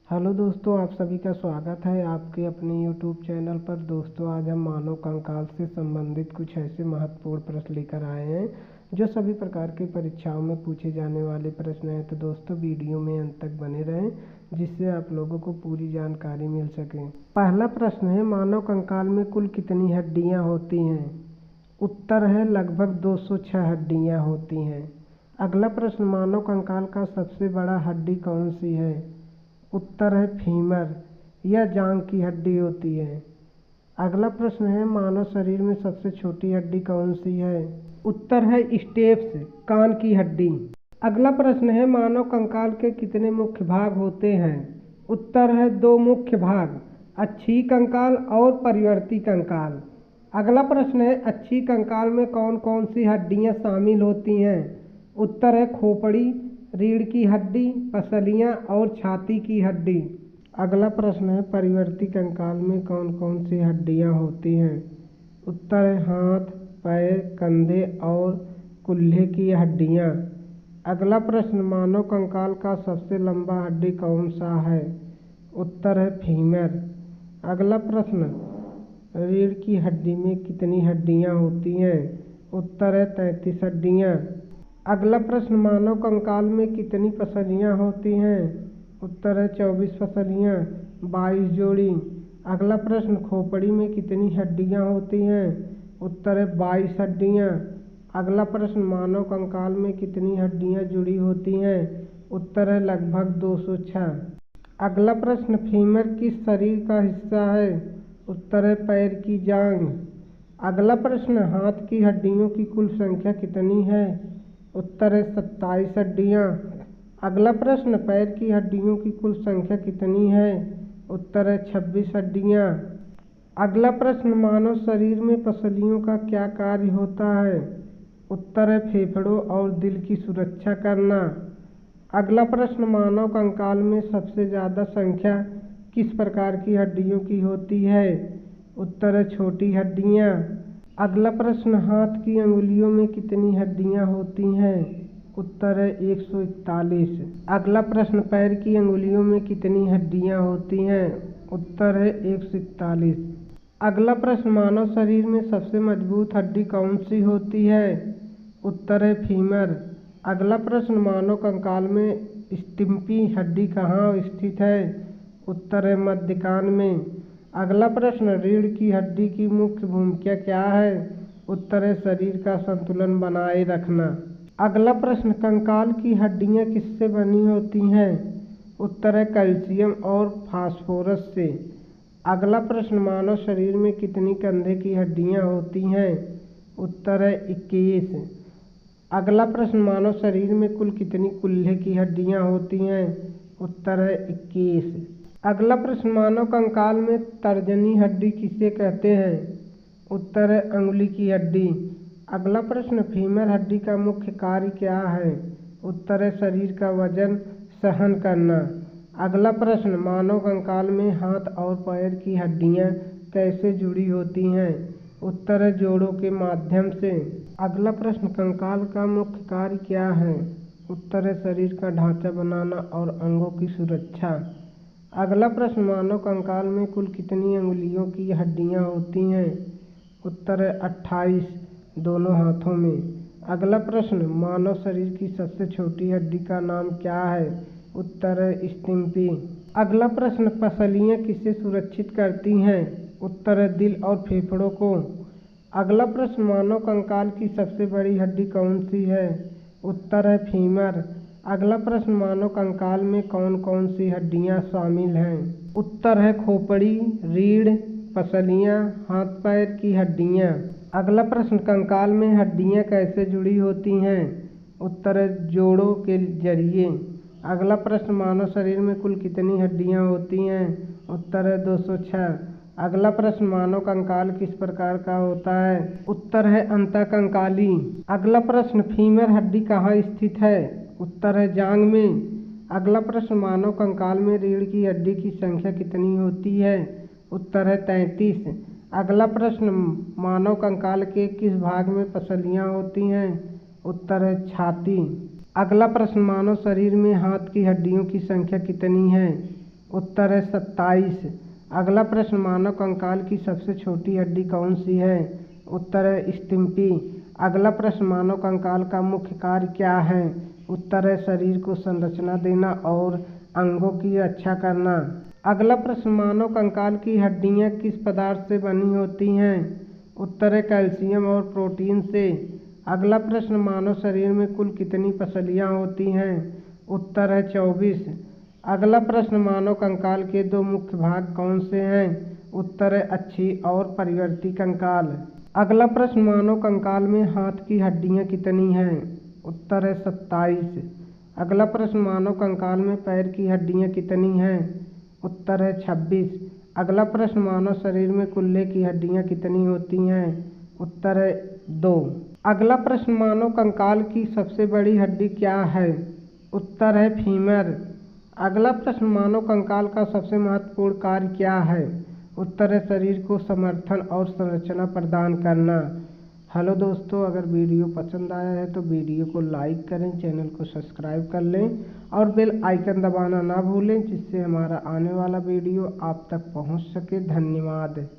Hello दोस्तों, आप सभी का स्वागत है आपके अपने यूट्यूब चैनल पर। दोस्तों, आज हम मानव कंकाल से संबंधित कुछ ऐसे महत्वपूर्ण प्रश्न लेकर आए हैं जो सभी प्रकार की परीक्षाओं में पूछे जाने वाले प्रश्न हैं। तो दोस्तों, वीडियो में अंत तक बने रहें जिससे आप लोगों को पूरी जानकारी मिल सके। पहला प्रश्न है, मानव कंकाल में कुल कितनी हड्डियां होती हैं? उत्तर है लगभग 206 हड्डियां होती हैं। अगला प्रश्न, मानव कंकाल का सबसे बड़ा हड्डी कौन सी है? उत्तर है फीमर, यह जांघ की हड्डी होती है। अगला प्रश्न है, मानव शरीर में सबसे छोटी हड्डी कौन सी है? उत्तर है स्टेप्स, कान की हड्डी। अगला प्रश्न है, मानव कंकाल के कितने मुख्य भाग होते हैं? उत्तर है 2 मुख्य भाग, अक्षीय कंकाल और परिवर्ती कंकाल। अगला प्रश्न है, अक्षीय कंकाल में कौन कौन सी हड्डियां शामिल होती हैं? उत्तर है खोपड़ी, रीढ़ की हड्डी, पसलियाँ और छाती की हड्डी। अगला प्रश्न है, परिवर्ती कंकाल में कौन कौन सी हड्डियां होती हैं? उत्तर है हाथ, पैर, कंधे और कूल्हे की हड्डियां। अगला प्रश्न, मानव कंकाल का सबसे लंबा हड्डी कौन सा है? उत्तर है फीमर। अगला प्रश्न, रीढ़ की हड्डी में कितनी हड्डियां होती हैं? उत्तर है 33 हड्डियां। अगला प्रश्न, मानव कंकाल में कितनी पसलियाँ होती हैं? उत्तर है 24 पसलियाँ, 22 जोड़ी। अगला प्रश्न, खोपड़ी में कितनी हड्डियाँ होती हैं? उत्तर है 22 हड्डियाँ। अगला प्रश्न, मानव कंकाल में कितनी हड्डियाँ जुड़ी होती हैं? उत्तर है लगभग 206। अगला प्रश्न, फीमर किस शरीर का हिस्सा है? उत्तर है पैर की जांघ। अगला प्रश्न, हाथ की हड्डियों की कुल संख्या कितनी है? उत्तर है 27 हड्डियाँ। अगला प्रश्न, पैर की हड्डियों की कुल संख्या कितनी है? उत्तर है 26 हड्डियाँ। अगला प्रश्न, मानव शरीर में पसलियों का क्या कार्य होता है? उत्तर है फेफड़ों और दिल की सुरक्षा करना। अगला प्रश्न, मानव कंकाल में सबसे ज़्यादा संख्या किस प्रकार की हड्डियों की होती है? उत्तर है छोटी हड्डियाँ। अगला प्रश्न, हाथ की अंगुलियों में कितनी हड्डियां होती हैं? उत्तर है 141। अगला प्रश्न, पैर की अंगुलियों में कितनी हड्डियां होती हैं? उत्तर है 141। अगला प्रश्न, मानव शरीर में सबसे मजबूत हड्डी कौन सी होती है? उत्तर है फीमर। अगला प्रश्न, मानव कंकाल में स्टिम्पी हड्डी कहाँ स्थित है? उत्तर है मध्य कान में। अगला प्रश्न, रीढ़ की हड्डी की मुख्य भूमिका क्या है? उत्तर है शरीर का संतुलन बनाए रखना। अगला प्रश्न, कंकाल की हड्डियां किससे बनी होती हैं? उत्तर है कैल्शियम और फास्फोरस से। अगला प्रश्न, मानव शरीर में कितनी कंधे की हड्डियां होती हैं? उत्तर है 21। अगला प्रश्न, मानव शरीर में कुल कितनी कूल्हे की हड्डियां होती हैं? उत्तर है 21। अगला प्रश्न, मानव कंकाल में तर्जनी हड्डी किसे कहते हैं? उत्तर है अंगुली की हड्डी। अगला प्रश्न, फीमर हड्डी का मुख्य कार्य क्या है? उत्तर है शरीर का वजन सहन करना। अगला प्रश्न, मानव कंकाल में हाथ और पैर की हड्डियां कैसे जुड़ी होती हैं? उत्तर है जोड़ों के माध्यम से। अगला प्रश्न, कंकाल का मुख्य कार्य क्या है? उत्तर है शरीर का ढांचा बनाना और अंगों की सुरक्षा। अगला प्रश्न, मानव कंकाल में कुल कितनी अंगुलियों की हड्डियां होती हैं? उत्तर है 28, दोनों हाथों में। अगला प्रश्न, मानव शरीर की सबसे छोटी हड्डी का नाम क्या है? उत्तर है स्टिम्पी। अगला प्रश्न, पसलियाँ किसे सुरक्षित करती हैं? उत्तर है दिल और फेफड़ों को। अगला प्रश्न, मानव कंकाल की सबसे बड़ी हड्डी कौन सी है? उत्तर है फीमर। अगला प्रश्न, मानव कंकाल में कौन कौन सी हड्डियां शामिल हैं? उत्तर है खोपड़ी, रीढ़, पसलियां, हाथ पैर की हड्डियां। अगला प्रश्न, कंकाल में हड्डियां कैसे जुड़ी होती हैं? उत्तर है जोड़ों के जरिए। अगला प्रश्न, मानव शरीर में कुल कितनी हड्डियां होती हैं? उत्तर है 206। अगला प्रश्न, मानव कंकाल किस प्रकार का होता है? उत्तर है अंतःकंकाली। अगला प्रश्न, फीमर हड्डी कहाँ स्थित है? उत्तर है जांघ में। अगला प्रश्न, मानव कंकाल में रीढ़ की हड्डी की संख्या कितनी होती है? उत्तर है 33। अगला प्रश्न, मानव कंकाल के किस भाग में पसलियाँ होती हैं? उत्तर है छाती। अगला प्रश्न, मानव शरीर में हाथ की हड्डियों की संख्या कितनी है? उत्तर है 27। अगला प्रश्न, मानव कंकाल की सबसे छोटी हड्डी कौन सी है? उत्तर है स्टिम्पी। अगला प्रश्न, मानव कंकाल का मुख्य कार्य क्या है? उत्तर है शरीर को संरचना देना और अंगों की रक्षा करना। अगला प्रश्न, मानव कंकाल की हड्डियां किस पदार्थ से बनी होती हैं? उत्तर है कैल्शियम और प्रोटीन से। अगला प्रश्न, मानव शरीर में कुल कितनी पसलियां होती हैं? उत्तर है 24। अगला प्रश्न, मानव कंकाल के दो मुख्य भाग कौन से हैं? उत्तर है अक्षीय और परिवर्ती कंकाल। अगला प्रश्न, मानव कंकाल में हाथ की हड्डियां कितनी हैं? उत्तर है 27। अगला प्रश्न, मानव कंकाल में पैर की हड्डियां कितनी हैं? उत्तर है 26। अगला प्रश्न, मानव शरीर में कुल्ले की हड्डियां कितनी होती हैं? उत्तर है 2। अगला प्रश्न, मानव कंकाल की सबसे बड़ी हड्डी क्या है? उत्तर है फीमर। अगला प्रश्न, मानव कंकाल का सबसे महत्वपूर्ण कार्य क्या है? उत्तर है शरीर को समर्थन और संरचना प्रदान करना। हेलो दोस्तों, अगर वीडियो पसंद आया है तो वीडियो को लाइक करें, चैनल को सब्सक्राइब कर लें और बेल आइकन दबाना ना भूलें, जिससे हमारा आने वाला वीडियो आप तक पहुंच सके। धन्यवाद।